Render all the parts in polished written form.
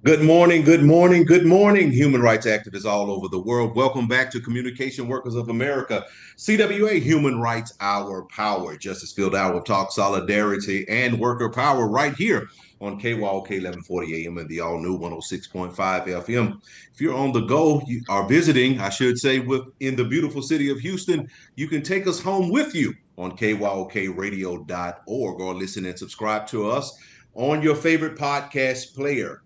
Good morning, good morning, good morning, human rights activists all over the world. Welcome back to Communication Workers of America, CWA Human Rights Hour Power, Justice Field Hour Talk, Solidarity, and Worker Power right here on KYOK 1140 AM and the all-new 106.5 FM. If you're on the go, you are visiting, I should say, within the beautiful city of Houston, you can take us home with you on KYOKradio.org or listen and subscribe to us on your favorite podcast player.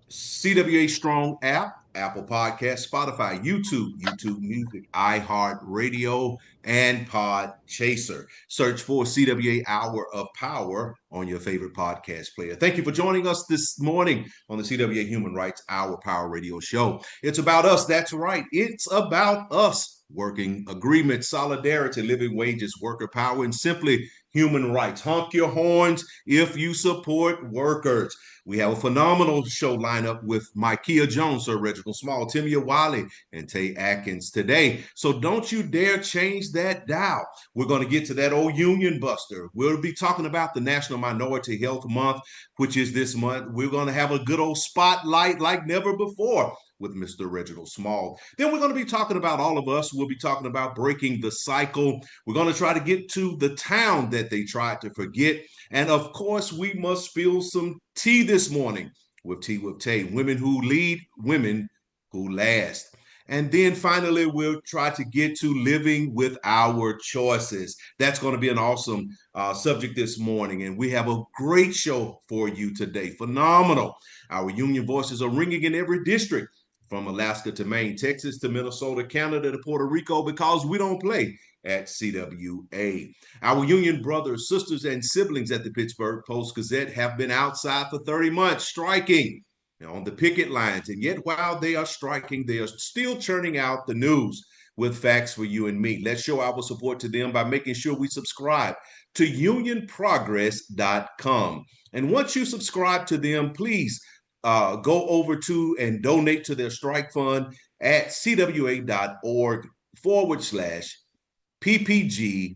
CWA Strong app, Apple Podcast, Spotify, YouTube Music, iHeartRadio, and Pod Chaser. Search for CWA Hour of Power on your favorite podcast player. Thank you for joining us this morning on the CWA Human Rights Hour Power Radio Show. It's about us. That's right. It's about us. Working agreement, solidarity, living wages, worker power, and simply human rights. Honk your horns if you support workers. We have a phenomenal show lineup with Mikeya Jones, Sir Reginald Small, Timmia Wiley, and Tay Akins today. So don't you dare change that dial. We're going to get to that old union buster. We'll be talking about the National Minority Health Month, which is this month. We're going to have a good old spotlight like never before with Mr. Reginald Small. Then we're going to be talking about all of us. We'll be talking about breaking the cycle. We're going to try to get to the town that they tried to forget. And of course, we must spill some tea this morning with Tea with Tay. Women who lead, women who last. And then finally, we'll try to get to living with our choices. That's going to be an awesome subject this morning. And we have a great show for you today. Phenomenal. Our union voices are ringing in every district from Alaska to Maine, Texas to Minnesota, Canada to Puerto Rico, because we don't play at CWA. Our union brothers, sisters, and siblings at the Pittsburgh Post-Gazette have been outside for 30 months striking on the picket lines. And yet, while they are striking, they are still churning out the news with facts for you and me. Let's show our support to them by making sure we subscribe to unionprogress.com. And once you subscribe to them, please go over to and donate to their strike fund at cwa.org/PPG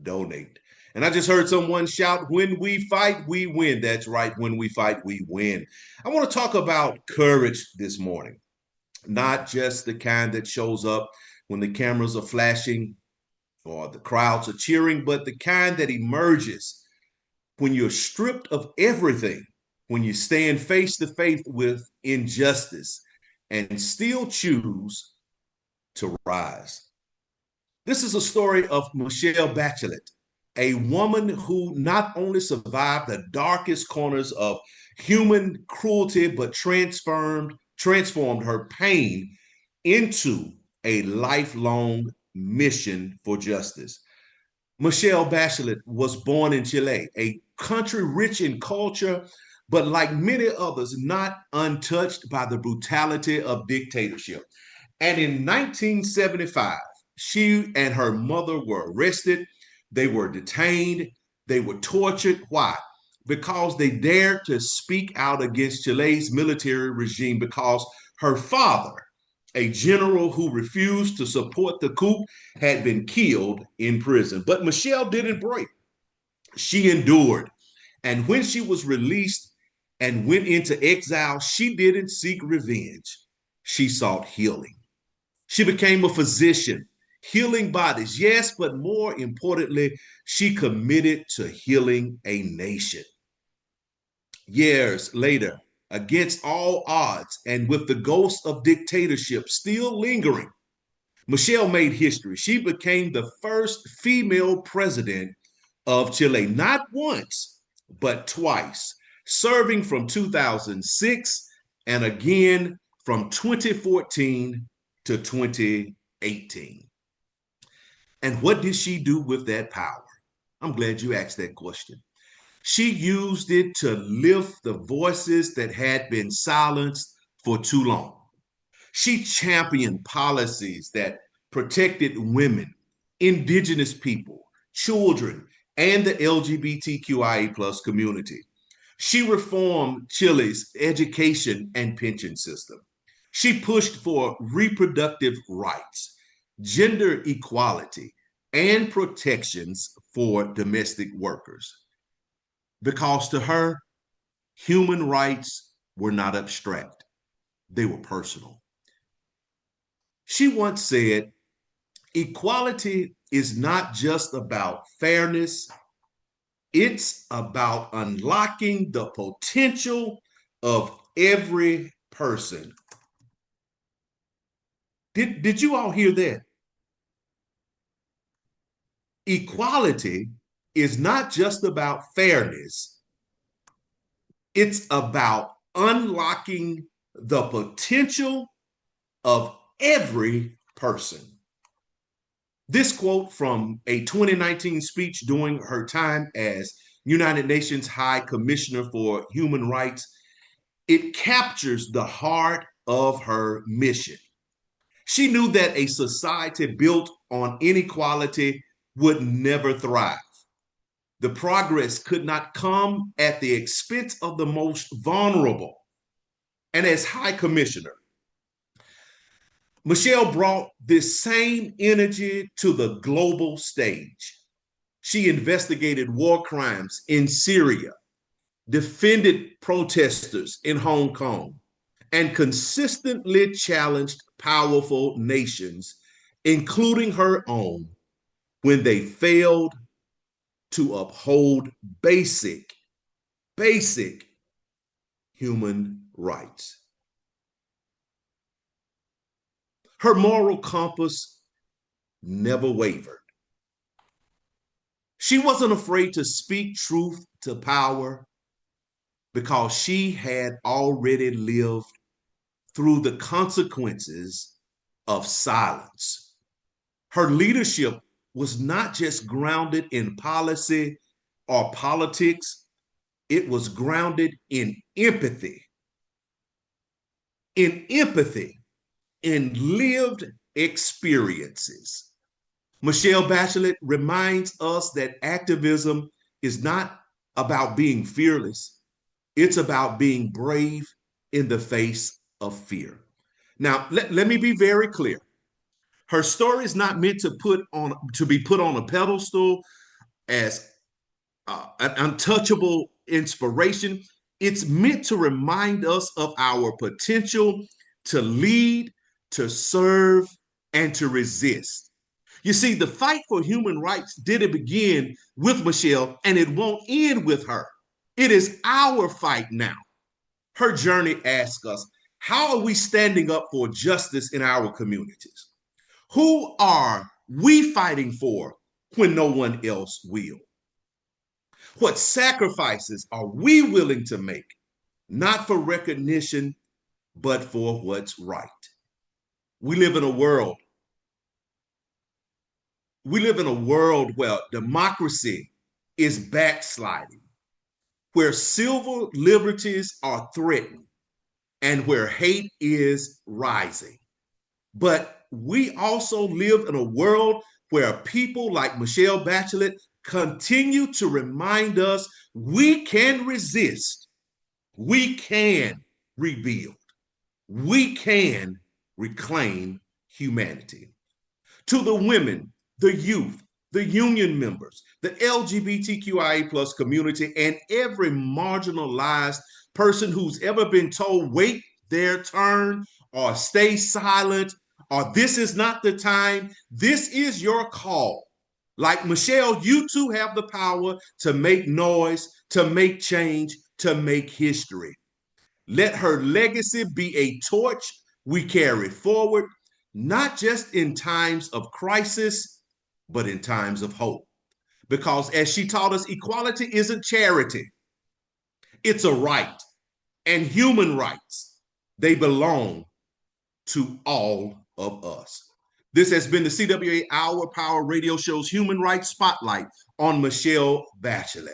donate. And I just heard someone shout, when we fight, we win. That's right. When we fight, we win. I want to talk about courage this morning, not just the kind that shows up when the cameras are flashing or the crowds are cheering, but the kind that emerges when you're stripped of everything, when you stand face to face with injustice and still choose to rise. This is a story of Michelle Bachelet, a woman who not only survived the darkest corners of human cruelty, but transformed her pain into a lifelong mission for justice. Michelle Bachelet was born in Chile, a country rich in culture, but like many others, not untouched by the brutality of dictatorship. And in 1975, she and her mother were arrested. They were detained. They were tortured. Why? Because they dared to speak out against Chile's military regime, because her father, a general who refused to support the coup, had been killed in prison. But Michelle didn't break. She endured. And when she was released and went into exile, she didn't seek revenge. She sought healing. She became a physician, healing bodies, yes, but more importantly, she committed to healing a nation. Years later, against all odds and with the ghost of dictatorship still lingering, Michelle made history. She became the first female president of Chile, not once, but twice, serving from 2006 and again from 2014 to 2018. And what did she do with that power? I'm glad you asked that question. She used it to lift the voices that had been silenced for too long. She championed policies that protected women, indigenous people, children, and the LGBTQIA plus community. She reformed Chile's education and pension system. She pushed for reproductive rights, gender equality, and protections for domestic workers. Because to her, human rights were not abstract, they were personal. She once said, equality is not just about fairness, it's about unlocking the potential of every person. Did you all hear that? Equality is not just about fairness, it's about unlocking the potential of every person. This quote from a 2019 speech during her time as United Nations High Commissioner for Human Rights, it captures the heart of her mission. She knew that a society built on inequality would never thrive. The progress could not come at the expense of the most vulnerable. And as High Commissioner, Michelle brought this same energy to the global stage. She investigated war crimes in Syria, defended protesters in Hong Kong, and consistently challenged powerful nations, including her own, when they failed to uphold basic human rights. Her moral compass never wavered. She wasn't afraid to speak truth to power because she had already lived through the consequences of silence. Her leadership was not just grounded in policy or politics, it was grounded in empathy, in lived experiences. Michelle Bachelet reminds us that activism is not about being fearless, it's about being brave in the face of fear. Now, let me be very clear. Her story is not meant to be put on a pedestal as an untouchable inspiration. It's meant to remind us of our potential to lead, to serve, and to resist. You see, the fight for human rights didn't begin with Michelle, and it won't end with her. It is our fight now. Her journey asks us, how are we standing up for justice in our communities? Who are we fighting for when no one else will? What sacrifices are we willing to make, not for recognition, but for what's right? We live in a world where democracy is backsliding, where civil liberties are threatened, and where hate is rising. But we also live in a world where people like Michelle Bachelet continue to remind us we can resist, we can rebuild, we can reclaim humanity. To the women, the youth, the union members, the LGBTQIA plus community, and every marginalized person who's ever been told, wait their turn, or stay silent, or this is not the time, this is your call. Like Michelle, you too have the power to make noise, to make change, to make history. Let her legacy be a torch we carry forward, not just in times of crisis, but in times of hope. Because as she taught us, equality isn't charity, it's a right. And human rights, they belong to all of us. This has been the CWA Our Power Radio Show's Human Rights Spotlight on Michelle Bachelet.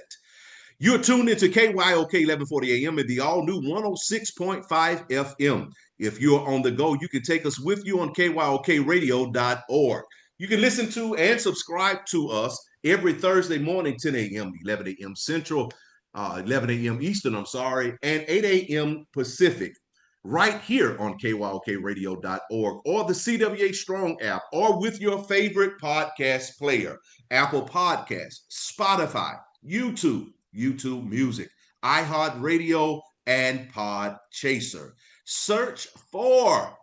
You're tuned into KYOK 1140 AM and the all-new 106.5 FM. If you're on the go, you can take us with you on kyokradio.org. You can listen to and subscribe to us every Thursday morning, 10 a.m., 11 a.m. Central, 11 a.m. Eastern, and 8 a.m. Pacific, right here on kyokradio.org or the CWA Strong app, or with your favorite podcast player, Apple Podcasts, Spotify, YouTube Music, iHeartRadio, and Pod Chaser. Search for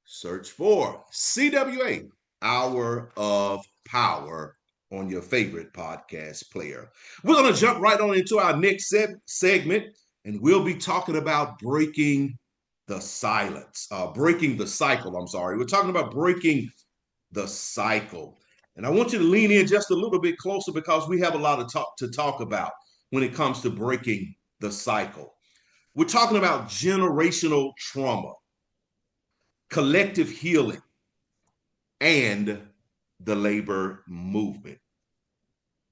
CWA, Hour of Power, on your favorite podcast player. We're going to jump right on into our next segment, and we'll be talking about breaking the breaking the cycle. I'm sorry. We're talking about breaking the cycle. And I want you to lean in just a little bit closer because we have a lot of to talk about when it comes to breaking the cycle. We're talking about generational trauma, collective healing, and the labor movement.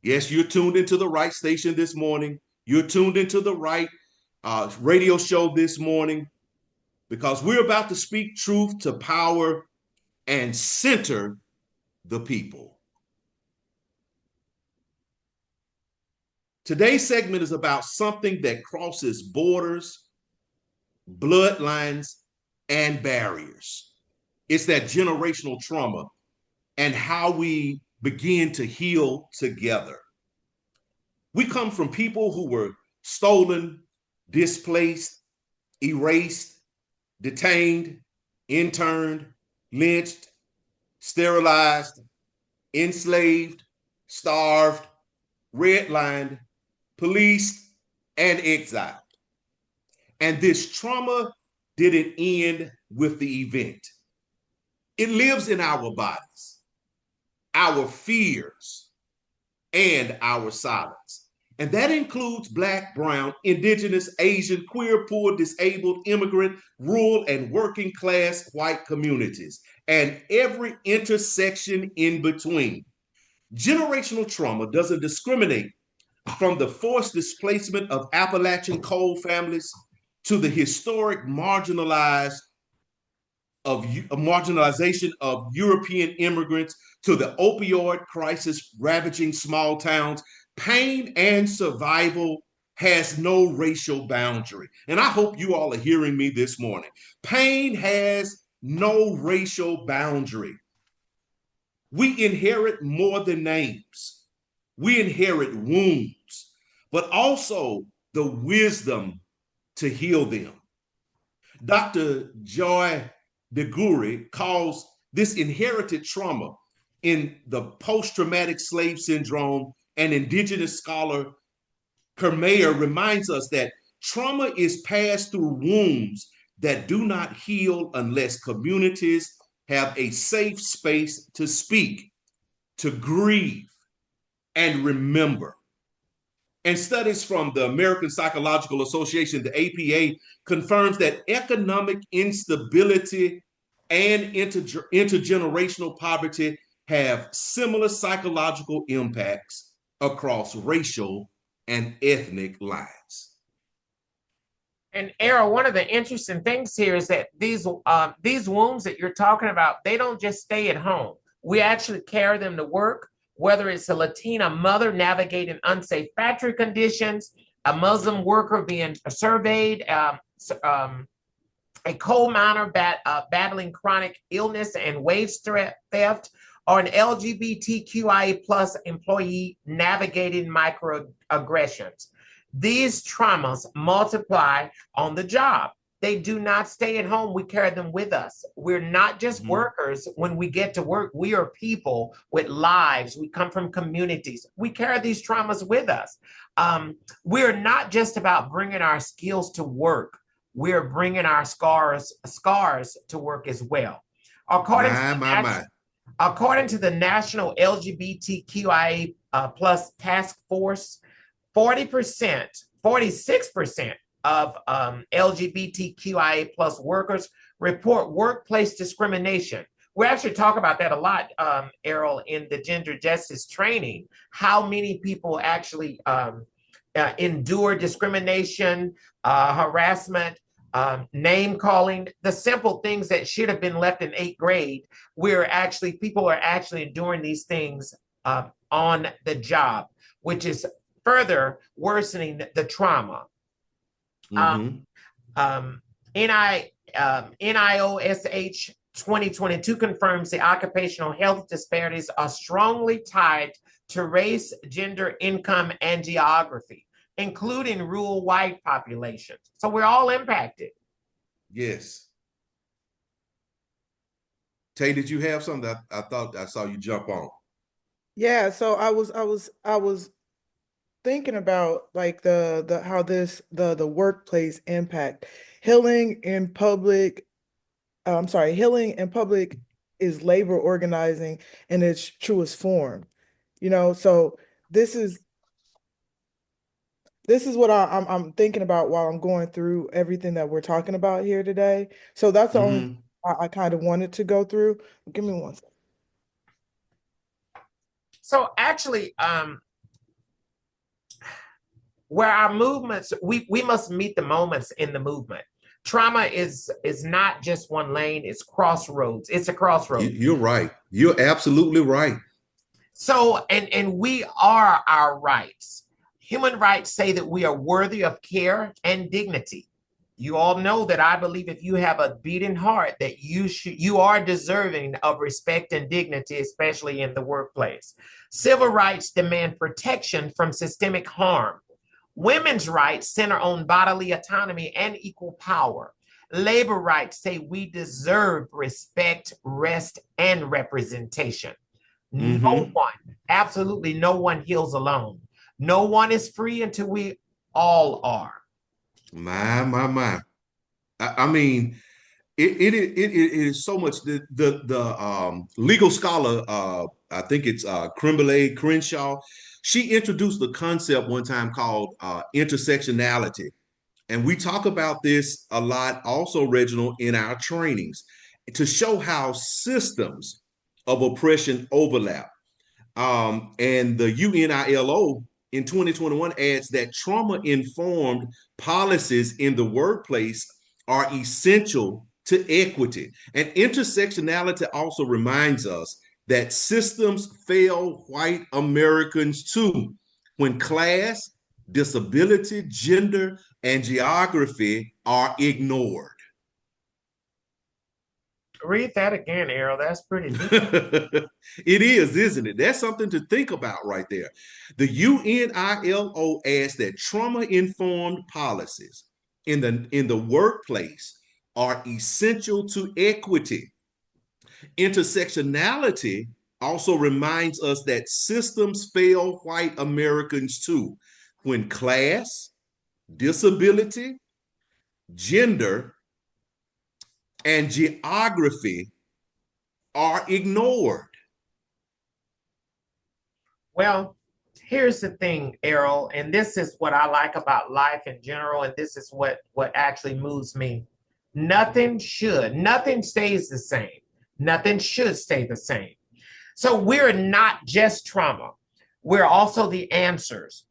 Yes, you're tuned into the right station this morning. You're tuned into the right radio show this morning because we're about to speak truth to power and center the people. Today's segment is about something that crosses borders, bloodlines, and barriers. It's that generational trauma and how we begin to heal together. We come from people who were stolen, displaced, erased, detained, interned, lynched, sterilized, enslaved, starved, redlined, policed, and exiled. And this trauma didn't end with the event. It lives in our bodies, our fears, and our silence. And that includes Black, brown, indigenous, Asian, queer, poor, disabled, immigrant, rural, and working class white communities, and every intersection in between. Generational trauma doesn't discriminate from the forced displacement of Appalachian coal families to the historic marginalization of European immigrants to the opioid crisis ravaging small towns. Pain and survival has no racial boundary. And I hope you all are hearing me this morning. Pain has no racial boundary. We inherit more than names. We inherit wounds, but also the wisdom to heal them. Dr. Joy DeGuri calls this inherited trauma in the post-traumatic slave syndrome, and indigenous scholar Kermayer reminds us that trauma is passed through wounds that do not heal unless communities have a safe space to speak, to grieve, and remember. And studies from the American Psychological Association, the APA, confirms that economic instability and intergenerational poverty have similar psychological impacts across racial and ethnic lines. And Errol, one of the interesting things here is that these wounds that you're talking about, they don't just stay at home. We actually carry them to work, whether it's a Latina mother navigating unsafe factory conditions, a Muslim worker being surveyed, a coal miner battling chronic illness and wage theft, or an LGBTQIA plus employee navigating microaggressions. These traumas multiply on the job. They do not stay at home. We carry them with us. We're not just workers when we get to work. We are people with lives. We come from communities. We carry these traumas with us. We're not just about bringing our skills to work. We're bringing our scars to work as well. According to the National LGBTQIA plus Task Force, 46% of LGBTQIA plus workers report workplace discrimination. We actually talk about that a lot, Errol, in the gender justice training, how many people actually endure discrimination, harassment, name calling, the simple things that should have been left in 8th grade, people are actually enduring these things on the job, which is further worsening the trauma. NIOSH 2022 confirms the occupational health disparities are strongly tied to race, gender, income, and geography. including rural white populations. So we're all impacted. Yes. Tay, did you have something? I thought I saw you jump on. Yeah, so I was thinking about like the how this the workplace impact healing in public. I'm sorry, healing in public is labor organizing in its truest form. So this is this is what I'm thinking about while I'm going through everything that we're talking about here today. So that's the only thing Mm-hmm. I kind of wanted to go through. Give me one second. So actually, where our movements, we must meet the moments in the movement. Trauma is not just one lane, it's crossroads. It's a crossroads. You're right. You're absolutely right. So, and we are our rights. Human rights say that we are worthy of care and dignity. You all know that I believe if you have a beating heart, that you are deserving of respect and dignity, especially in the workplace. Civil rights demand protection from systemic harm. Women's rights center on bodily autonomy and equal power. Labor rights say we deserve respect, rest, and representation. No Mm-hmm. one, absolutely no one heals alone. No one is free until we all are. My. I mean, it is so much. The legal scholar, I think it's Crimble Crenshaw. She introduced the concept one time called intersectionality, and we talk about this a lot also, Reginald, in our trainings to show how systems of oppression overlap. And the UNILO in 2021 adds that trauma-informed policies in the workplace are essential to equity. And intersectionality also reminds us that systems fail white Americans too when class, disability, gender, and geography are ignored. Read that again, Errol. That's pretty deep. It is, isn't it? That's something to think about right there. The UNILO adds that trauma-informed policies in the workplace are essential to equity. Intersectionality also reminds us that systems fail white Americans too when class, disability, gender, and geography are ignored. Well, here's the thing, Errol, and this is what I like about life in general, and this is what actually moves me. Nothing stays the same. Nothing should stay the same. So we're not just trauma. We're also the answers.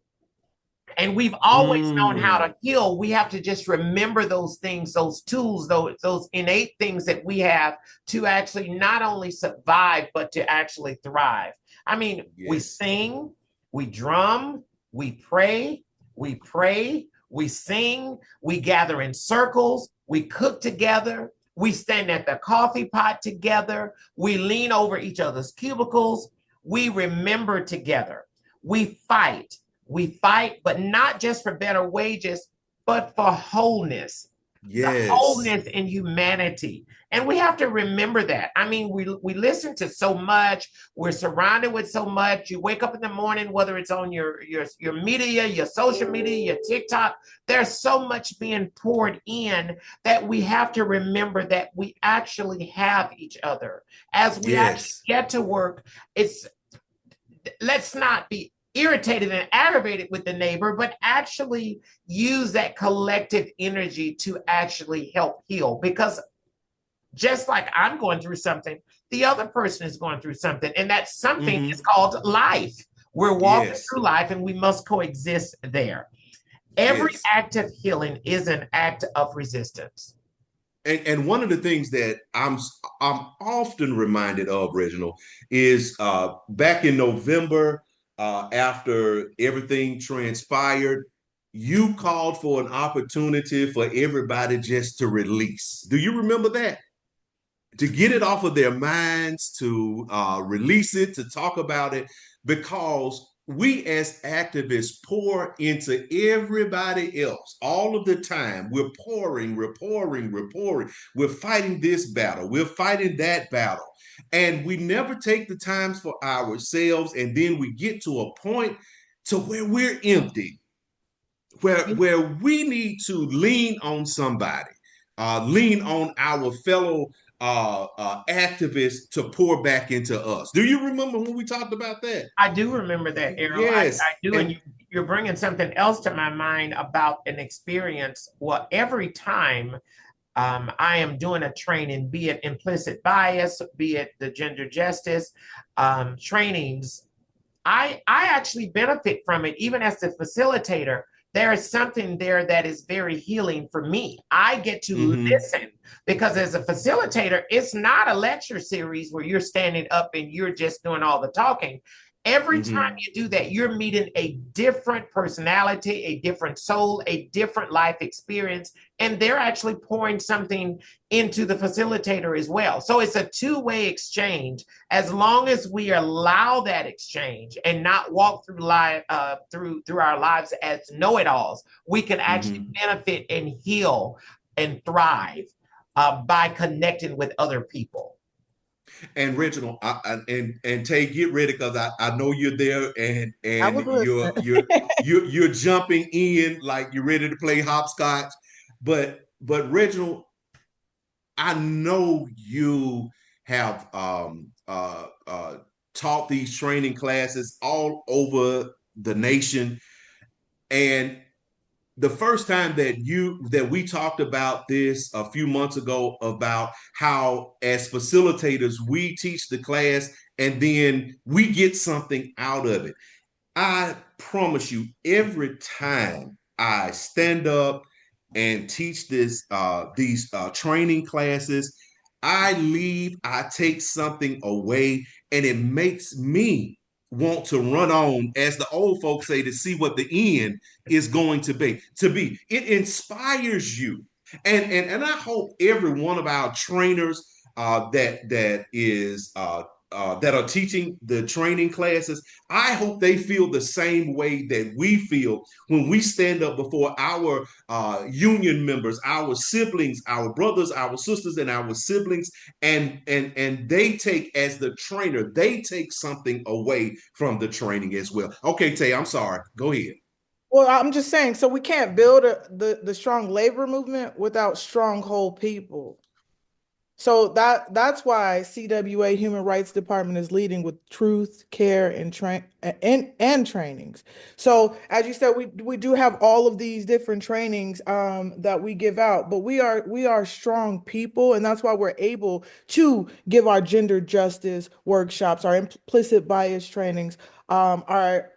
And we've always known how Mm, to heal. We have to just remember those things, those tools, those innate things that we have to actually not only survive, but to actually thrive. I mean, we yes. sing, we drum, we pray, we sing, we gather in circles, we cook together, we stand at the coffee pot together, we lean over each other's cubicles, we remember together, we fight. We fight, but not just for better wages, but for wholeness, the Yes. wholeness in humanity. And we have to remember that. I mean, we listen to so much, we're surrounded with so much. You wake up in the morning, whether it's on your media, your social media, your TikTok, there's so much being poured in that we have to remember that we actually have each other. As we actually Yes. get to work, it's let's not be irritated and aggravated with the neighbor, but actually use that collective energy to actually help heal. Because just like I'm going through something, the other person is going through something. And that something is Hmm. called life. We're walking Yes. through life and we must coexist there. Every Yes. act of healing is an act of resistance. And one of the things that I'm often reminded of, Reginald, is back in November, after everything transpired, you called for an opportunity for everybody just to release. Do you remember that? To get it off of their minds, to release it, to talk about it, because we as activists pour into everybody else all of the time. We're pouring, we're pouring, we're pouring. We're fighting this battle, we're fighting that battle. And we never take the times for ourselves. And then we get to a point to where we're empty, where we need to lean on somebody, lean on our fellow activists to pour back into us. Do you remember when we talked about that? I do remember that, Errol. Yes. I do. And you're bringing something else to my mind about an experience. Well, every time I am doing a training, be it implicit bias, be it the gender justice trainings, I actually benefit from it, even as the facilitator. There is something there that is very healing for me. I get to listen because as a facilitator, it's not a lecture series where you're standing up and you're just doing all the talking. Every time you do that, you're meeting a different personality, a different soul, a different life experience, and they're actually pouring something into the facilitator as well. So it's a two-way exchange. As long as we allow that exchange and not walk through through our lives as know-it-alls, we can actually benefit and heal and thrive by connecting with other people. And Reginald, and Tay, get ready because I know you're there, and you're jumping in like you're ready to play hopscotch. But Reginald, I know you have taught these training classes all over the nation, and the first time that we talked about this a few months ago about how as facilitators we teach the class and then we get something out of it. I promise you, every time I stand up and teach these training classes, I leave, I take something away, and it makes me want to run on, as the old folks say, to see what the end is going to be. It inspires you, and I hope every one of our trainers that are teaching the training classes, I hope they feel the same way that we feel when we stand up before our union members, our siblings, our brothers, our sisters, and our siblings, and they take, as the trainer, they take something away from the training as well. Okay, Tay, I'm sorry. Go ahead. Well, I'm just saying, so we can't build the strong labor movement without stronghold people. So that's why CWA Human Rights Department is leading with truth, care, and trainings. So as you said, we do have all of these different trainings that we give out, but we are strong people, and that's why we're able to give our gender justice workshops, our implicit bias trainings, our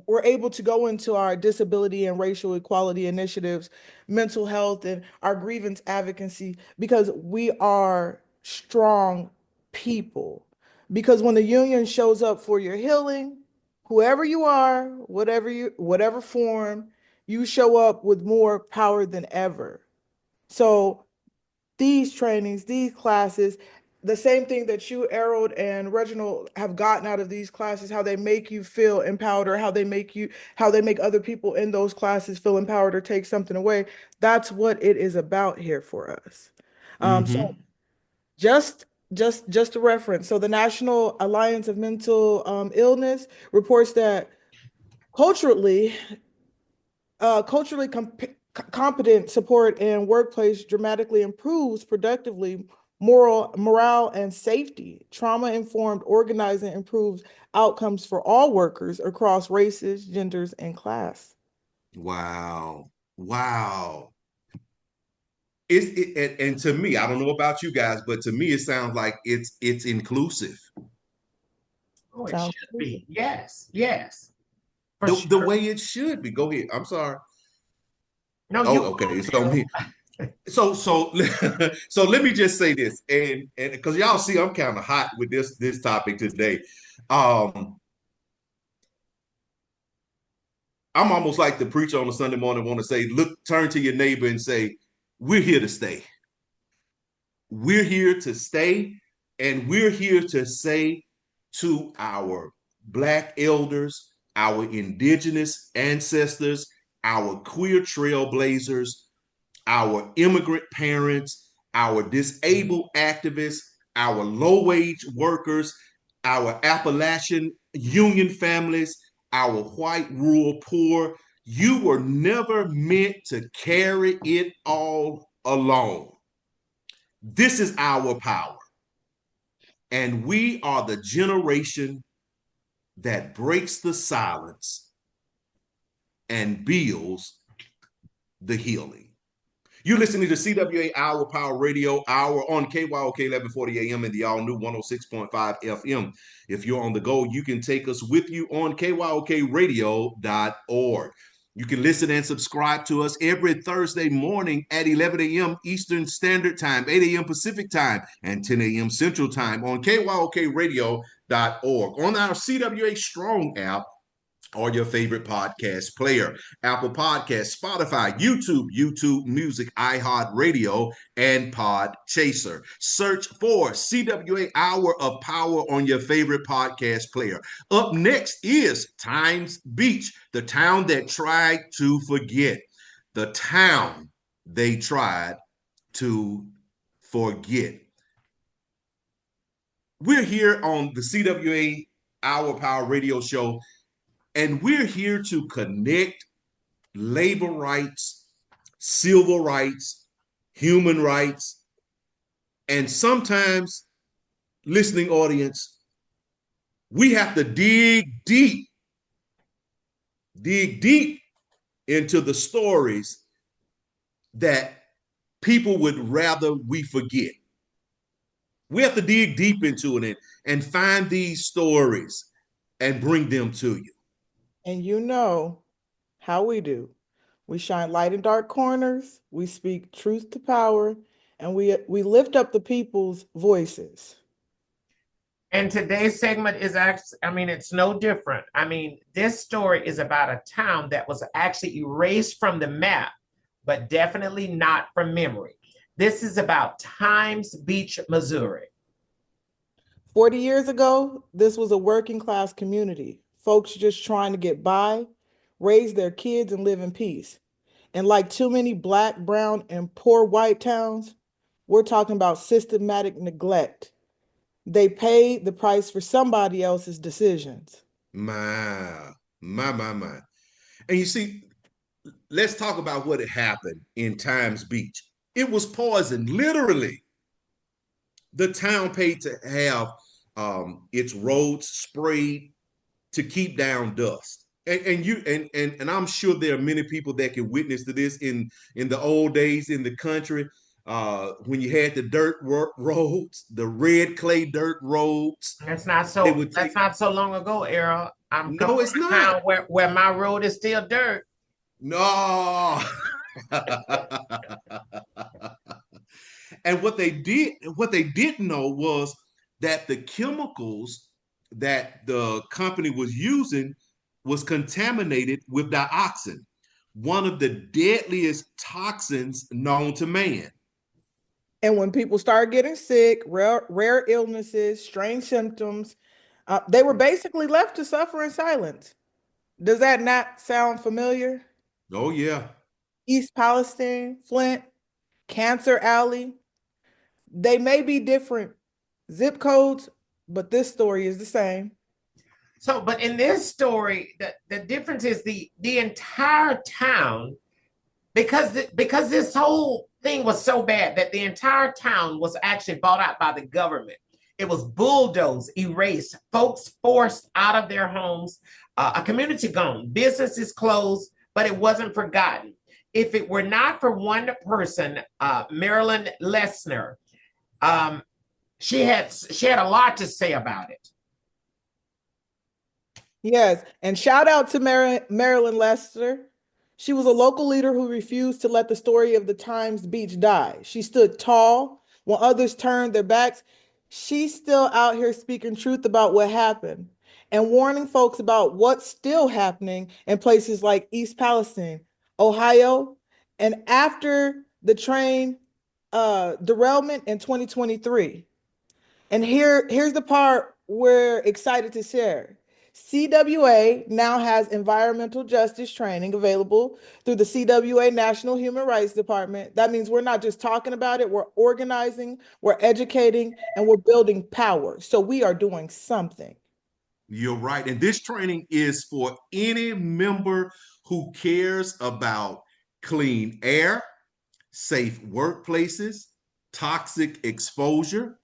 we're able to go into our disability and racial equality initiatives, mental health, and our grievance advocacy because we are strong people. Because when the union shows up for your healing, whoever you are, whatever form, you show up with more power than ever. So these trainings, these classes, the same thing that you, Errol, and Reginald have gotten out of these classes, how they make you feel empowered, or how they make other people in those classes feel empowered or take something away. That's what it is about here for us. So just just a reference. So the National Alliance of Mental Illness reports that culturally, culturally competent support in workplace dramatically improves productively morale and safety. Trauma-informed organizing improves outcomes for all workers across races, genders, and class. Wow. Wow. And to me, I don't know about you guys, but to me, it sounds like it's inclusive. Oh, it Sounds should good. be. Yes, yes, for The sure. way it should be. Go ahead. I'm sorry. No, Oh, you okay. own It's on Errol. me. So so let me just say this, and because y'all see I'm kind of hot with this topic today. Um, I'm almost like the preacher on a Sunday morning want to say, look, turn to your neighbor and say, we're here to stay. We're here to stay, and we're here to say to our Black elders, our indigenous ancestors, our queer trailblazers, our immigrant parents, our disabled activists, our low wage workers, our Appalachian union families, our white rural poor. You were never meant to carry it all alone. This is our power. And we are the generation that breaks the silence and builds the healing. You're listening to CWA Our Power Radio Hour on KYOK 1140 AM and the all new 106.5 FM. If you're on the go, you can take us with you on KYOKradio.org. You can listen and subscribe to us every Thursday morning at 11 a.m. Eastern Standard Time, 8 a.m. Pacific Time, and 10 a.m. Central Time on KYOKradio.org. On our CWA Strong app, or your favorite podcast player, Apple Podcasts, Spotify, YouTube Music, iHeartRadio, and Podchaser. Search for CWA Hour of Power on your favorite podcast player. Up next is Times Beach, the town that tried to forget. The town they tried to forget. We're here on the CWA Our Power Radio Show, and we're here to connect labor rights, civil rights, human rights, and sometimes, listening audience, we have to dig deep into the stories that people would rather we forget. We have to dig deep into it and find these stories and bring them to you. And you know how we do. We shine light in dark corners, we speak truth to power, and we lift up the people's voices. And today's segment is actually, it's no different. This story is about a town that was actually erased from the map, but definitely not from memory. This is about Times Beach, Missouri. 40 years ago, this was a working class community. Folks just trying to get by, raise their kids, and live in peace. And like too many Black, brown, and poor white towns, we're talking about systematic neglect. They paid the price for somebody else's decisions. My. And you see, let's talk about what had happened in Times Beach. It was poison, literally. The town paid to have its roads sprayed to keep down dust. And I'm sure there are many people that can witness to this in the old days in the country, when you had the dirt roads, the red clay dirt roads. That's not so long ago, Errol. I'm no, it's not. Where my road is still dirt. No. And what they didn't know was that the chemicals that the company was using was contaminated with dioxin, one of the deadliest toxins known to man. And when people started getting sick, rare illnesses, strange symptoms, they were basically left to suffer in silence. Does that not sound familiar? Oh, yeah. East Palestine, Flint, Cancer Alley. They may be different zip codes, but this story is the same. So, but in this story, the difference is the entire town, because this whole thing was so bad that the entire town was actually bought out by the government. It was bulldozed, erased, folks forced out of their homes, a community gone, businesses closed, but it wasn't forgotten. If it were not for one person, Marilyn Lessner, she had a lot to say about it. Yes, and shout out to Marilyn Lessner. She was a local leader who refused to let the story of the Times Beach die. She stood tall when others turned their backs. She's still out here speaking truth about what happened and warning folks about what's still happening in places like East Palestine, Ohio, and after the train derailment in 2023. And here's the part we're excited to share. CWA now has environmental justice training available through the CWA National Human Rights Department. That means we're not just talking about it, we're organizing, we're educating, and we're building power. So we are doing something. You're right. And this training is for any member who cares about clean air, safe workplaces, toxic exposure,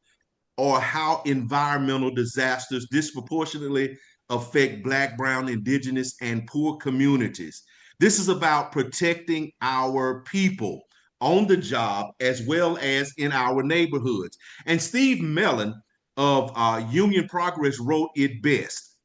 or how environmental disasters disproportionately affect Black, Brown, Indigenous, and poor communities. This is about protecting our people on the job as well as in our neighborhoods. And Steve Mellon of Union Progress wrote it best.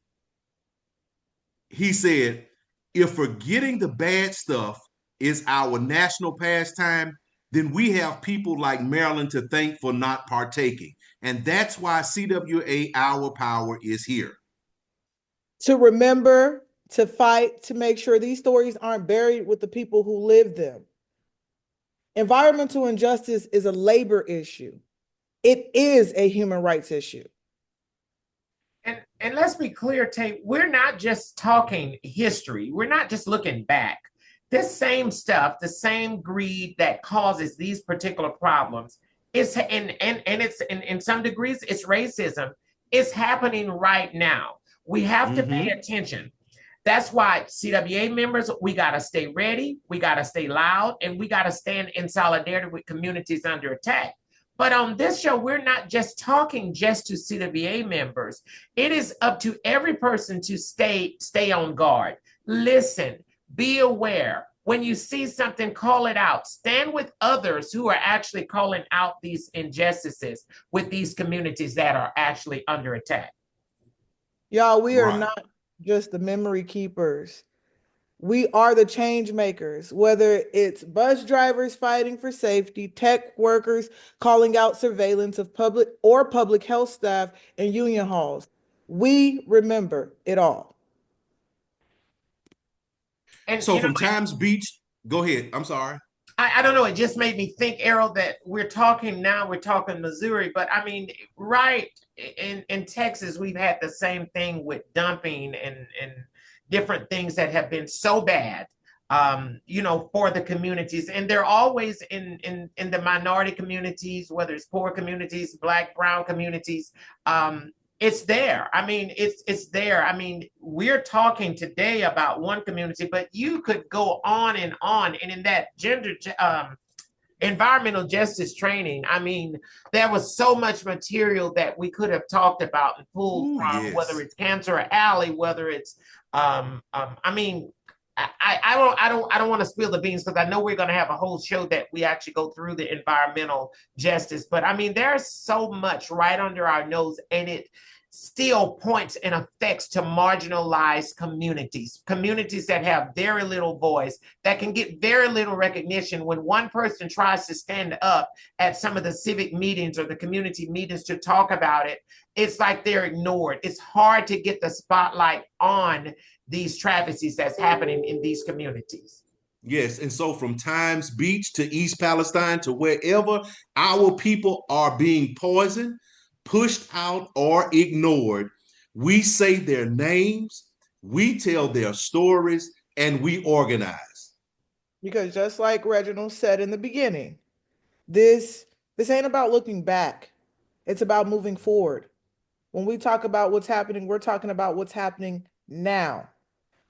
He said, if forgetting the bad stuff is our national pastime, then we have people like Maryland to thank for not partaking. And that's why CWA Our Power is here. To remember, to fight, to make sure these stories aren't buried with the people who live them. Environmental injustice is a labor issue. It is a human rights issue. And let's be clear, Tay, we're not just talking history. We're not just looking back. This same stuff, the same greed that causes these particular problems, is and it's in some degrees it's racism. It's happening right now. We have to pay attention. That's why CWA members, we got to stay ready, we got to stay loud, and we got to stand in solidarity with communities under attack. But on this show, we're not just talking just to CWA members. It is up to every person to stay on guard. Listen, be aware. When you see something, call it out. Stand with others who are actually calling out these injustices with these communities that are actually under attack. Y'all, we are not just the memory keepers. We are the change makers, whether it's bus drivers fighting for safety, tech workers calling out surveillance of public health staff in union halls. We remember it all. And so from Times Beach, go ahead. I'm sorry. I don't know. It just made me think, Errol, that we're talking Missouri, but I mean, right in Texas, we've had the same thing with dumping and different things that have been so bad, for the communities. And they're always in the minority communities, whether it's poor communities, Black, brown communities. It's there. I mean, it's there. I mean, we're talking today about one community, but you could go on and on. And in that environmental justice training, I mean, there was so much material that we could have talked about and pulled from, whether it's Cancer Alley, whether it's, I don't want to spill the beans because I know we're going to have a whole show that we actually go through the environmental justice. But I mean, there's so much right under our nose, and it still points and affects to marginalized communities that have very little voice, that can get very little recognition. When one person tries to stand up at some of the civic meetings or the community meetings to talk about it, it's like they're ignored. It's hard to get the spotlight on these travesties that's happening in these communities. Yes, and so from Times Beach to East Palestine to wherever our people are being poisoned, pushed out, or ignored, we say their names, we tell their stories, and we organize. Because just like Reginald said in the beginning, this ain't about looking back. It's about moving forward. When we talk about what's happening, we're talking about what's happening now.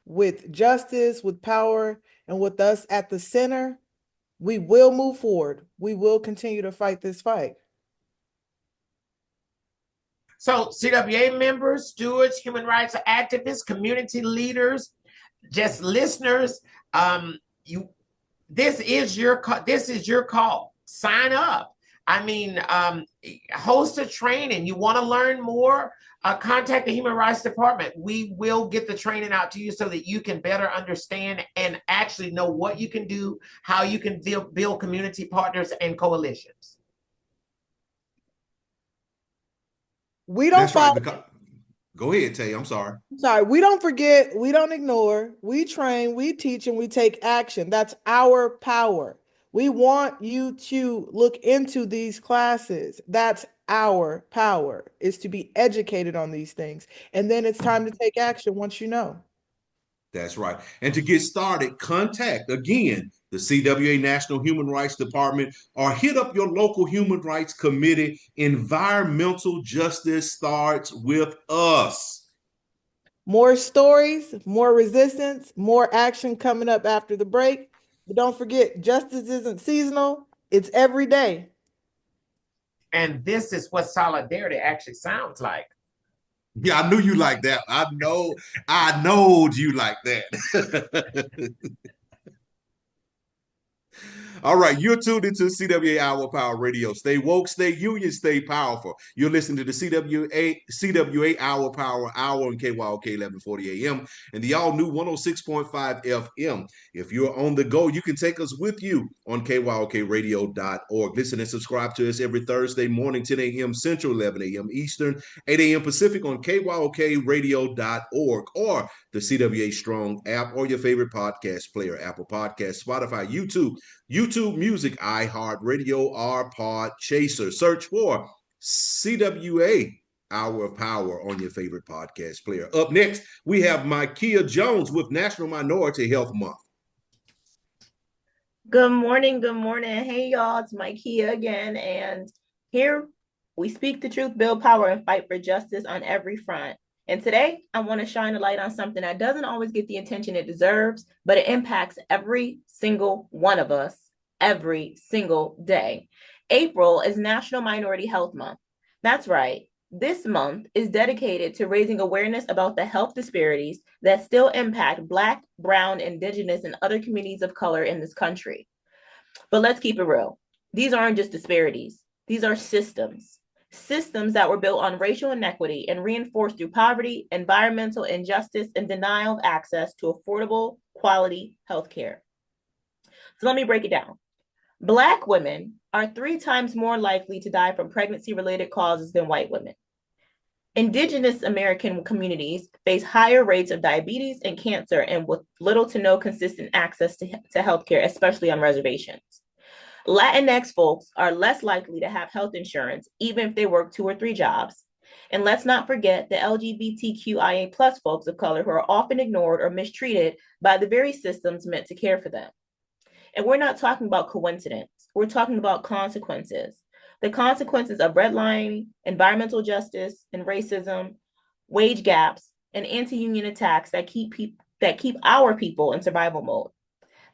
With justice, with power, and with us at the center, we will move forward. We will continue to fight this fight. So CWA members, stewards, human rights activists, community leaders, just listeners, this is your call. Sign up. I mean, host a training. You want to learn more? Contact the Human Rights Department. We will get the training out to you so that you can better understand and actually know what you can do, how you can build community partners and coalitions. We don't Go ahead, Tay. I'm sorry. We don't forget, we don't ignore, we train, we teach, and we take action. That's our power. We want you to look into these classes. That's our power, is to be educated on these things. And then it's time to take action once you know. That's right. And to get started, contact again the CWA National Human Rights Department or hit up your local Human Rights Committee. Environmental justice starts with us. More stories, more resistance, more action coming up after the break. But don't forget, justice isn't seasonal, it's every day. And this is what solidarity actually sounds like. Yeah, I knew you like that. I know you like that. All right, you're tuned into CWA Hour Power Radio. Stay woke, stay union, stay powerful. You're listening to the CWA Hour Power Hour on KYOK 1140 AM and the all-new 106.5 FM. If you're on the go, you can take us with you on KYOKradio.org. Listen and subscribe to us every Thursday morning, 10 a.m. Central, 11 a.m. Eastern, 8 a.m. Pacific on KYOKradio.org or the CWA Strong app or your favorite podcast player, Apple Podcasts, Spotify, YouTube Music, iHeartRadio, or Pod Chaser. Search for CWA Hour of Power on your favorite podcast player. Up next, we have Mikeya Jones with National Minority Health Month. Good morning. Good morning. Hey, y'all. It's Mikeya again. And here we speak the truth, build power, and fight for justice on every front. And today, I want to shine a light on something that doesn't always get the attention it deserves, but it impacts every single one of us every single day. April is National Minority Health Month. That's right. This month is dedicated to raising awareness about the health disparities that still impact Black, Brown, Indigenous, and other communities of color in this country. But let's keep it real. These aren't just disparities. These are systems that were built on racial inequity and reinforced through poverty, environmental injustice, and denial of access to affordable, quality healthcare. So let me break it down. Black women are 3 times more likely to die from pregnancy-related causes than white women. Indigenous American communities face higher rates of diabetes and cancer and with little to no consistent access to healthcare, especially on reservations. Latinx folks are less likely to have health insurance, even if they work 2 or 3 jobs. And let's not forget the LGBTQIA+ folks of color who are often ignored or mistreated by the very systems meant to care for them. And we're not talking about coincidence. We're talking about consequences. The consequences of redlining, environmental justice and racism, wage gaps, and anti-union attacks that keep our people in survival mode.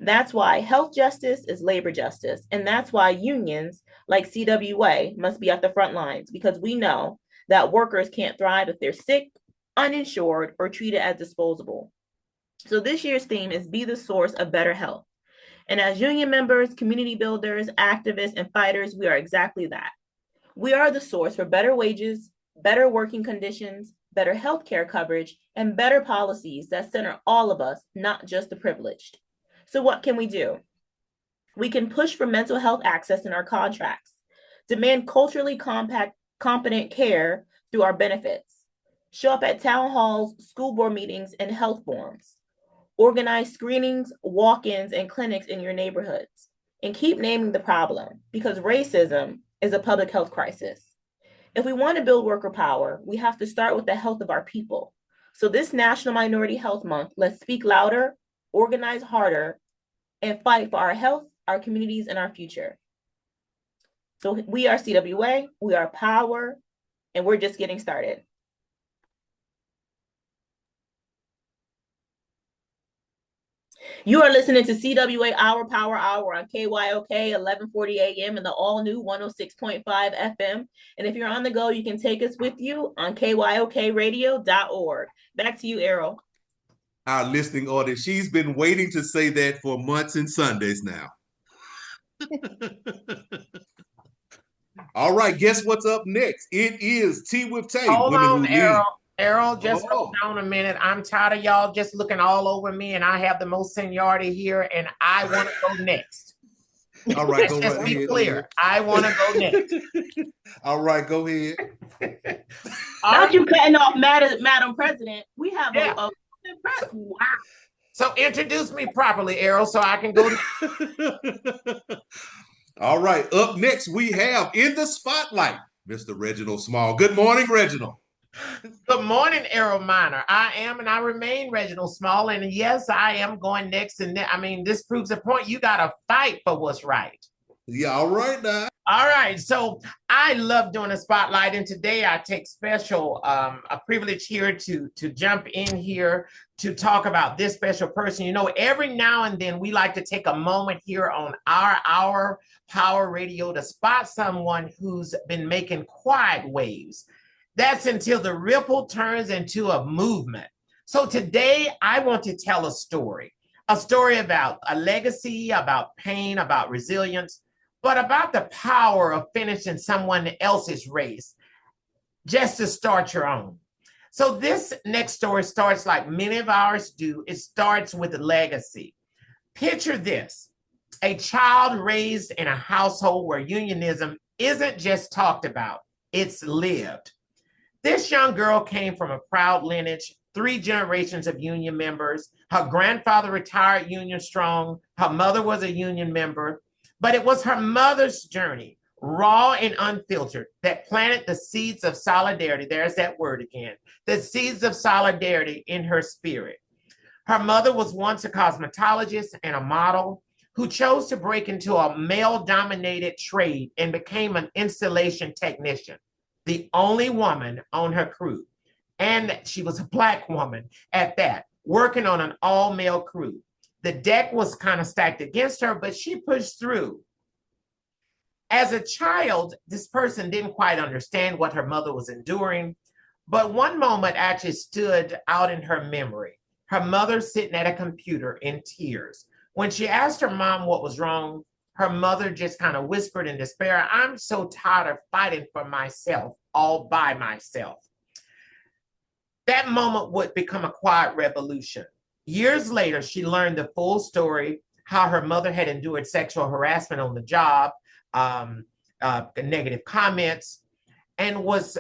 That's why health justice is labor justice. And that's why unions like CWA must be at the front lines, because we know that workers can't thrive if they're sick, uninsured, or treated as disposable. So this year's theme is Be the Source of Better Health. And as union members, community builders, activists, and fighters, we are exactly that. We are the source for better wages, better working conditions, better healthcare coverage, and better policies that center all of us, not just the privileged. So what can we do? We can push for mental health access in our contracts, demand culturally competent care through our benefits, show up at town halls, school board meetings, and health forums, organize screenings, walk-ins, and clinics in your neighborhoods, and keep naming the problem, because racism is a public health crisis. If we want to build worker power, we have to start with the health of our people. So this National Minority Health Month, let's speak louder, organize harder, and fight for our health, our communities, and our future. So we are CWA, we are power, and we're just getting started. You are listening to CWA Our Power Hour on KYOK 1140 AM and the all-new 106.5 FM. And if you're on the go, you can take us with you on KYOKradio.org. Back to you, Errol. Our listening audience, she's been waiting to say that for months and Sundays now. All right, guess what's up next? It is Tea with Tay. Hold on, Errol. Errol, just Oh. hold on a minute. I'm tired of y'all just looking all over me, and I have the most seniority here, and I want to go next. All right, Let's go just right be ahead. clear. I want to go next. All right, go ahead. Not you cutting off Madam President. We have Yeah. a wow. So introduce me properly, Errol, so I can go. All right, up next we have in the spotlight Mr. Reginald Small. Good morning, Reginald. Good morning, Arrow Minor. I am and I remain Reginald Small. And yes, I am going next. And I mean, this proves a point. You got to fight for what's right. Yeah, all right now. All right. So I love doing a spotlight. And today I take special a privilege here to jump in here to talk about this special person. You know, every now and then we like to take a moment here on our Power Radio to spot someone who's been making quiet waves. That's until the ripple turns into a movement. So today I want to tell a story about a legacy, about pain, about resilience, but about the power of finishing someone else's race just to start your own. So this next story starts like many of ours do. It starts with a legacy. Picture this: a child raised in a household where unionism isn't just talked about, it's lived. This young girl came from a proud lineage, 3 generations of union members. Her grandfather retired Union Strong. Her mother was a union member. But it was her mother's journey, raw and unfiltered, that planted the seeds of solidarity. There's that word again. The seeds of solidarity in her spirit. Her mother was once a cosmetologist and a model who chose to break into a male-dominated trade and became an installation technician, the only woman on her crew. And she was a Black woman at that, working on an all-male crew. The deck was kind of stacked against her, but she pushed through. As a child, this person didn't quite understand what her mother was enduring, but one moment actually stood out in her memory. Her mother sitting at a computer in tears. When she asked her mom what was wrong, her mother just kind of whispered in despair, "I'm so tired of fighting for myself, all by myself." That moment would become a quiet revolution. Years later, she learned the full story, how her mother had endured sexual harassment on the job, negative comments, and was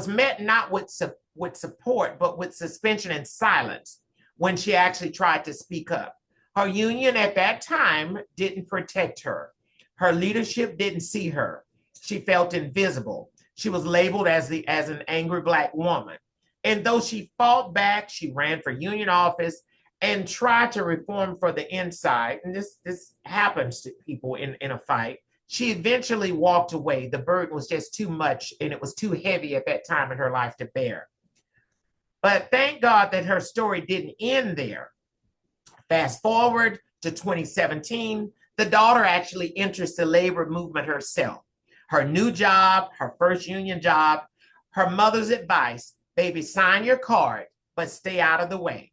met not with support, but with suspension and silence when she actually tried to speak up. Her union at that time didn't protect her. Her leadership didn't see her. She felt invisible. She was labeled as an angry Black woman. And though she fought back, she ran for union office and tried to reform for the inside. And this happens to people in a fight. She eventually walked away. The burden was just too much, and it was too heavy at that time in her life to bear. But thank God that her story didn't end there. Fast forward to 2017, the daughter actually enters the labor movement herself. Her new job, her first union job, her mother's advice: baby, sign your card, but stay out of the way.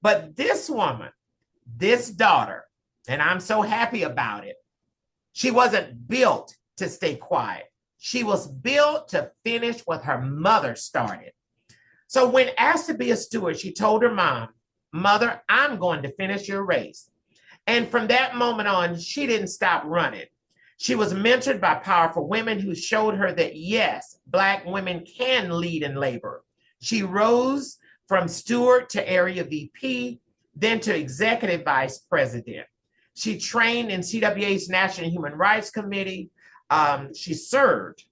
But this woman, this daughter, and I'm so happy about it, she wasn't built to stay quiet. She was built to finish what her mother started. So when asked to be a steward, she told her mom, "Mother, I'm going to finish your race." And from that moment on, she didn't stop running. She was mentored by powerful women who showed her that, yes, Black women can lead in labor. She rose from steward to area VP, then to executive vice president. She trained in CWA's National Human Rights Committee. She served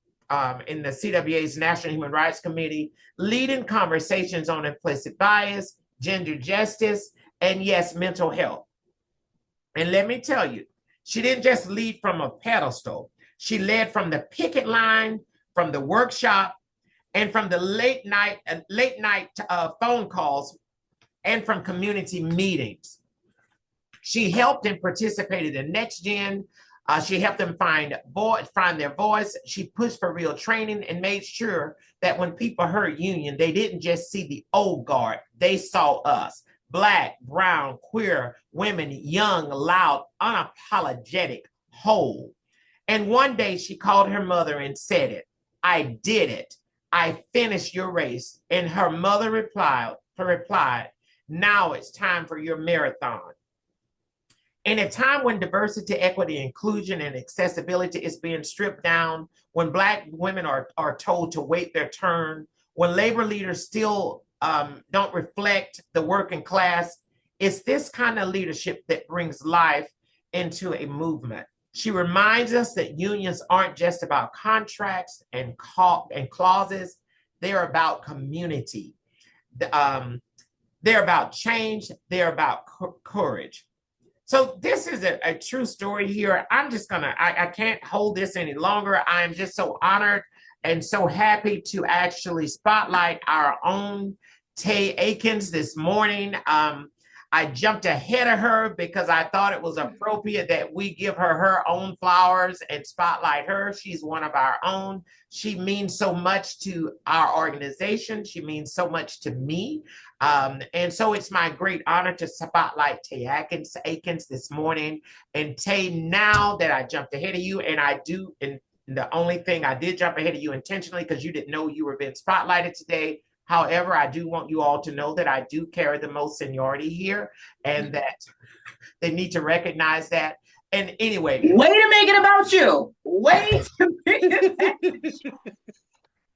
in the CWA's National Human Rights Committee, leading conversations on implicit bias, gender justice, and yes, mental health. And let me tell you, she didn't just lead from a pedestal. She led from the picket line, from the workshop, and from the late night phone calls, and from community meetings. She helped and participated in Next Gen. She helped them find their voice. She pushed for real training and made sure that when people heard union, they didn't just see the old guard. They saw us, Black, brown, queer women, young, loud, unapologetic, whole. And one day she called her mother and said it. "I did it. I finished your race." And her mother replied, "Now it's time for your marathon." In a time when diversity, equity, inclusion, and accessibility is being stripped down, when Black women are told to wait their turn, when labor leaders still don't reflect the working class, it's this kind of leadership that brings life into a movement. She reminds us that unions aren't just about contracts and clauses, they're about community. They're about change, they're about courage. So this is a true story here. I'm just gonna, I can't hold this any longer. I am just so honored and so happy to actually spotlight our own Tay Akins this morning. I jumped ahead of her because I thought it was appropriate that we give her her own flowers and spotlight her. She's one of our own. She means so much to our organization. She means so much to me. And so it's my great honor to spotlight Tay Akins this morning. And Tay, now that I jumped ahead of you, and the only thing I did jump ahead of you intentionally because you didn't know you were being spotlighted today. However, I do want you all to know that I do carry the most seniority here and that they need to recognize that. And anyway. Way to make it about you. Way to make it about you.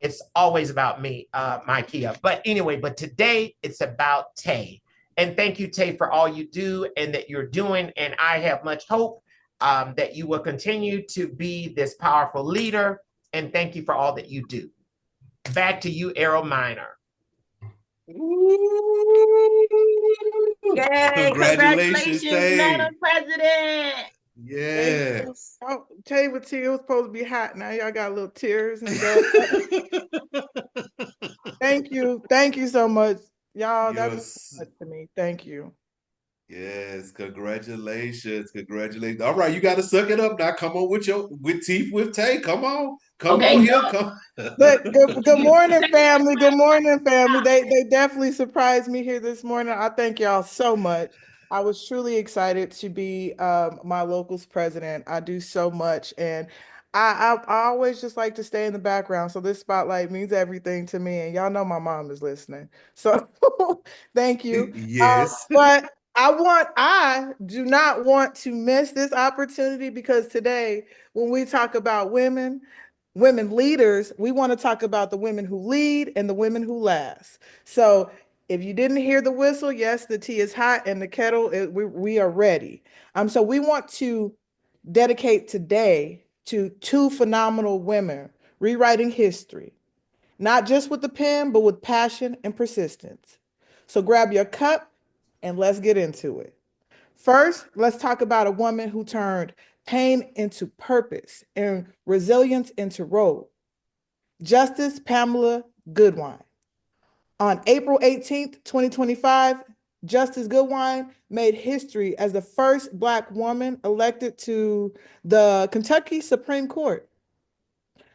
It's always about me, Mikeya. But anyway, today it's about Tay. And thank you, Tay, for all you do and that you're doing. And I have much hope that you will continue to be this powerful leader. And thank you for all that you do. Back to you, Errol Minor. Yay, congratulations, Madam President. Yes. Oh, Tay with tea, it was supposed to be hot. Now y'all got little tears and stuff. Thank you. Thank you so much. Y'all, that was so much to me. Thank you. Yes, congratulations. Congratulations. All right, you got to suck it up now. Come on with teeth with Tay. Come on. Come on here. Come. But good morning, family. Good morning, family. They definitely surprised me here this morning. I thank y'all so much. I was truly excited to be my local's president. I do so much, and I always just like to stay in the background. So this spotlight means everything to me, and y'all know my mom is listening. So thank you. Yes. But I do not want to miss this opportunity because today, when we talk about women leaders, we want to talk about the women who lead and the women who last. So if you didn't hear the whistle, yes, the tea is hot and the kettle, we are ready. So we want to dedicate today to two phenomenal women rewriting history, not just with the pen, but with passion and persistence. So grab your cup and let's get into it. First, let's talk about a woman who turned pain into purpose and resilience into road. Justice Pamela Goodwine. On April 18th, 2025, Justice Goodwine made history as the first Black woman elected to the Kentucky Supreme Court.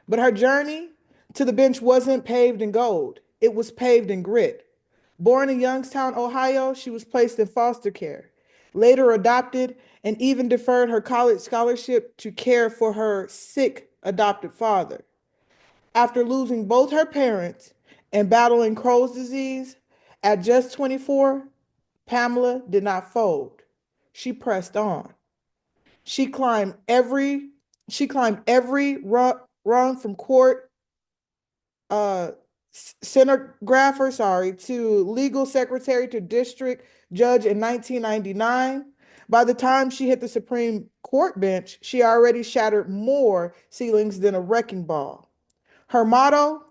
But her journey to the bench wasn't paved in gold, it was paved in grit. Born in Youngstown, Ohio, she was placed in foster care, later adopted, and even deferred her college scholarship to care for her sick adopted father. After losing both her parents and battling Crohn's disease, at just 24, Pamela did not fold. She pressed on. She climbed every rung from court stenographer, to legal secretary to district judge in 1999. By the time she hit the Supreme Court bench, she already shattered more ceilings than a wrecking ball. Her motto: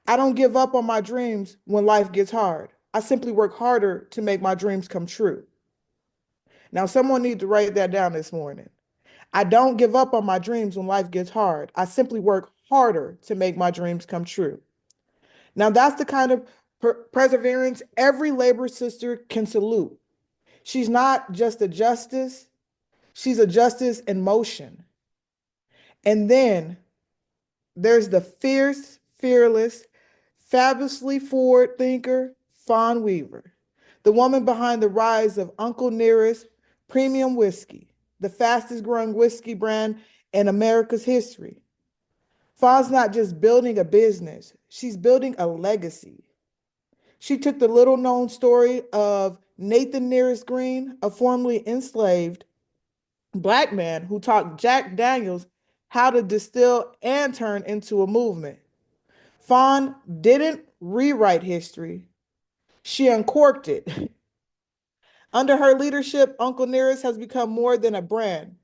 I don't give up on my dreams when life gets hard. I simply work harder to make my dreams come true. Now, someone needs to write that down this morning. I don't give up on my dreams when life gets hard. I simply work harder to make my dreams come true. Now, that's the kind of perseverance every labor sister can salute. She's not just a justice, she's a justice in motion. And then there's the fierce, fearless, fabulously forward thinker, Fawn Weaver, the woman behind the rise of Uncle Nearest Premium Whiskey, the fastest growing whiskey brand in America's history. Fawn's not just building a business, she's building a legacy. She took the little known story of Nathan Nearest Green, a formerly enslaved Black man who taught Jack Daniels how to distill and turn into a movement. Fawn didn't rewrite history, she uncorked it. Under her leadership, Uncle Nearest has become more than a brand.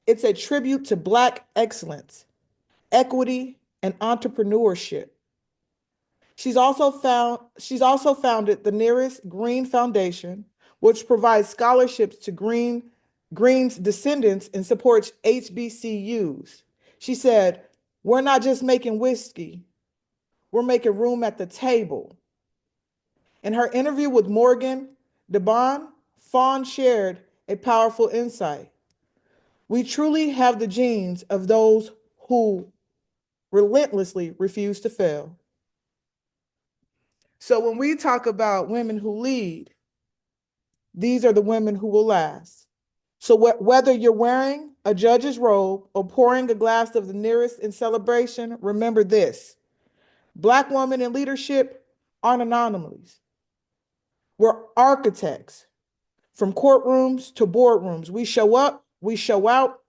It's a tribute to Black excellence, equity, and entrepreneurship. She's also founded the Nearest Green Foundation, which provides scholarships to Green's descendants and supports HBCUs. She said, "We're not just making whiskey, we're making room at the table." In her interview with Morgan DeBon, Fawn shared a powerful insight. "We truly have the genes of those who relentlessly refuse to fail." So when we talk about women who lead, these are the women who will last. So whether you're wearing a judge's robe or pouring a glass of the nearest in celebration, remember this: Black women in leadership aren't anomalies. We're architects. From courtrooms to boardrooms, we show up, we show out,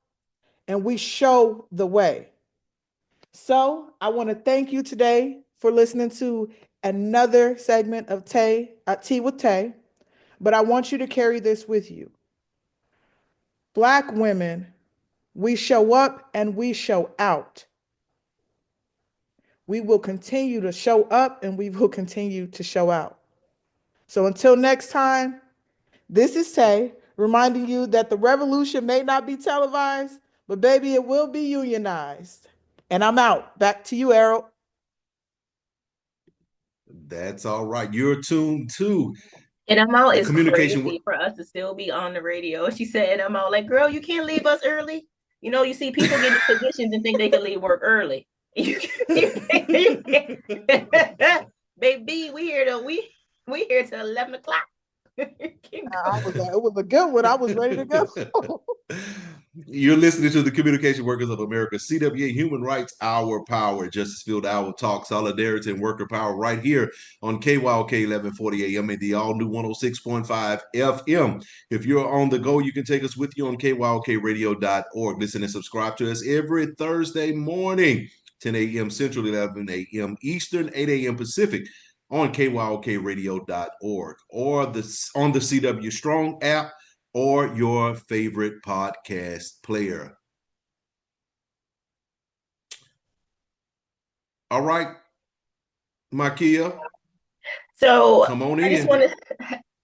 and we show the way. So I want to thank you today for listening to another segment of Tea with Tay, but I want you to carry this with you. Black women, we show up and we show out. We will continue to show up and we will continue to show out. So until next time, this is Tay, reminding you that the revolution may not be televised, but baby, it will be unionized. And I'm out. Back to you, Errol. That's all right. You're tuned to NMO the is communication. crazy for us to still be on the radio. She said, NMO, like, girl, you can't leave us early. You know, you see people get in positions and think they can leave work early. Baby, we here till 11 o'clock. It was a good one. I was ready to go. You're listening to the Communication Workers of America, CWA Human Rights Hour Power, Justice Field Hour Talk, Solidarity, and Worker Power right here on KYOK 1140 AM and the all-new 106.5 FM. If you're on the go, you can take us with you on KYOKradio.org. Listen and subscribe to us every Thursday morning, 10 a.m. Central, 11 a.m. Eastern, 8 a.m. Pacific on KYOKradio.org or on the CW Strong app or your favorite podcast player. All right, Mikeya. So come on in. I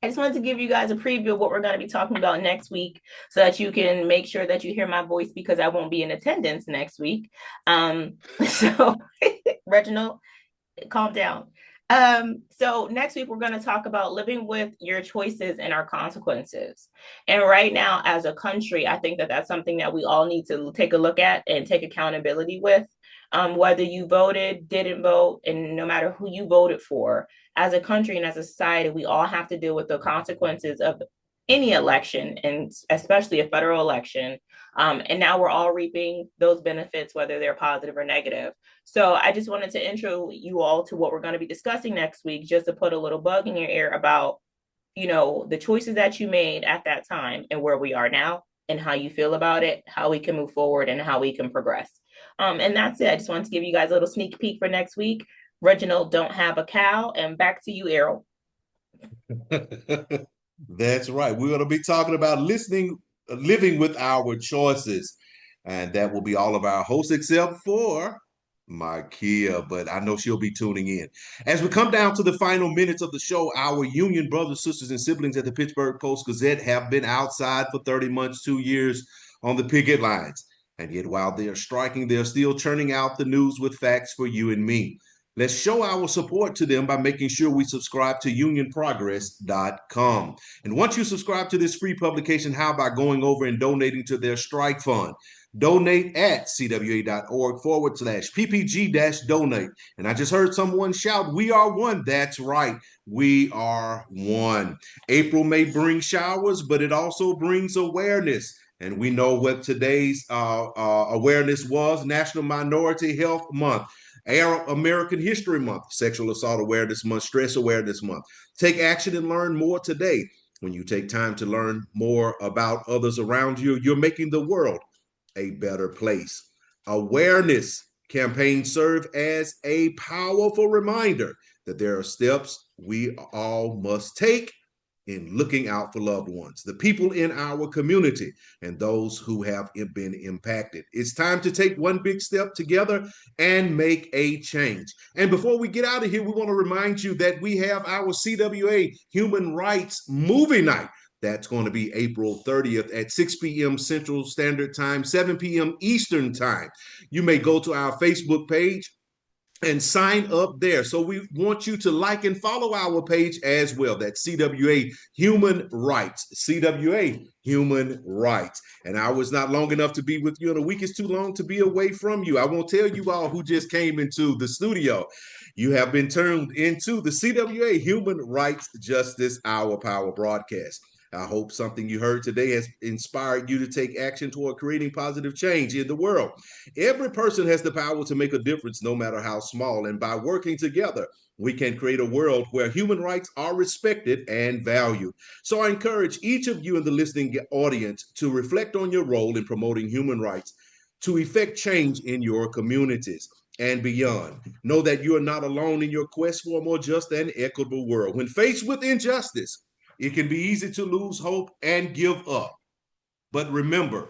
just wanted to give you guys a preview of what we're going to be talking about next week so that you can make sure that you hear my voice because I won't be in attendance next week. So Reginald, calm down. So next week, we're going to talk about living with your choices and our consequences. And right now, as a country, I think that that's something that we all need to take a look at and take accountability with. Whether you voted, didn't vote, and no matter who you voted for, as a country and as a society, we all have to deal with the consequences of any election, and especially a federal election. And now we're all reaping those benefits, whether they're positive or negative. So I just wanted to intro you all to what we're going to be discussing next week, just to put a little bug in your ear about, you know, the choices that you made at that time and where we are now and how you feel about it, how we can move forward and how we can progress. And that's it. I just wanted to give you guys a little sneak peek for next week. Reginald, don't have a cow. And back to you, Errol. That's right. We're going to be talking about living with our choices. And that will be all of our hosts except for Mikeya, but I know she'll be tuning in. As we come down to the final minutes of the show, our union brothers, sisters, and siblings at the Pittsburgh Post-Gazette have been outside for 30 months, 2 years on the picket lines. And yet while they are striking, they're still churning out the news with facts for you and me. Let's show our support to them by making sure we subscribe to unionprogress.com. And once you subscribe to this free publication, how about going over and donating to their strike fund? Donate at cwa.org/PPG-donate. And I just heard someone shout, we are one. That's right. We are one. April may bring showers, but it also brings awareness. And we know what today's awareness was, National Minority Health Month. American History Month, Sexual Assault Awareness Month, Stress Awareness Month. Take action and learn more today. When you take time to learn more about others around you, you're making the world a better place. Awareness campaigns serve as a powerful reminder that there are steps we all must take in looking out for loved ones, the people in our community, and those who have been impacted. It's time to take one big step together and make a change. And before we get out of here, we want to remind you that we have our CWA Human Rights Movie Night. That's going to be April 30th at 6 p.m. Central Standard Time, 7 p.m. Eastern Time. You may go to our Facebook page and sign up there. So we want you to like and follow our page as well. That's CWA Human Rights. CWA Human Rights. An hour is not long enough to be with you, and a week is too long to be away from you. I won't tell you all who just came into the studio. You have been turned into the CWA Human Rights Justice Hour Power broadcast. I hope something you heard today has inspired you to take action toward creating positive change in the world. Every person has the power to make a difference, no matter how small. And by working together, we can create a world where human rights are respected and valued. So I encourage each of you in the listening audience to reflect on your role in promoting human rights to effect change in your communities and beyond. Know that you are not alone in your quest for a more just and equitable world. When faced with injustice, it can be easy to lose hope and give up. But remember,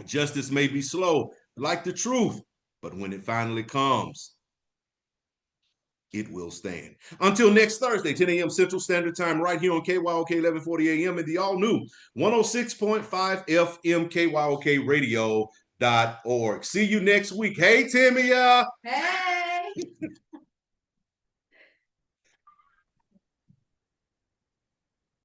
justice may be slow, like the truth, but when it finally comes, it will stand. Until next Thursday, 10 a.m. Central Standard Time, right here on KYOK 1140 a.m. and the all-new 106.5 FM KYOK Radio.org. See you next week. Hey, Timmia. Hey.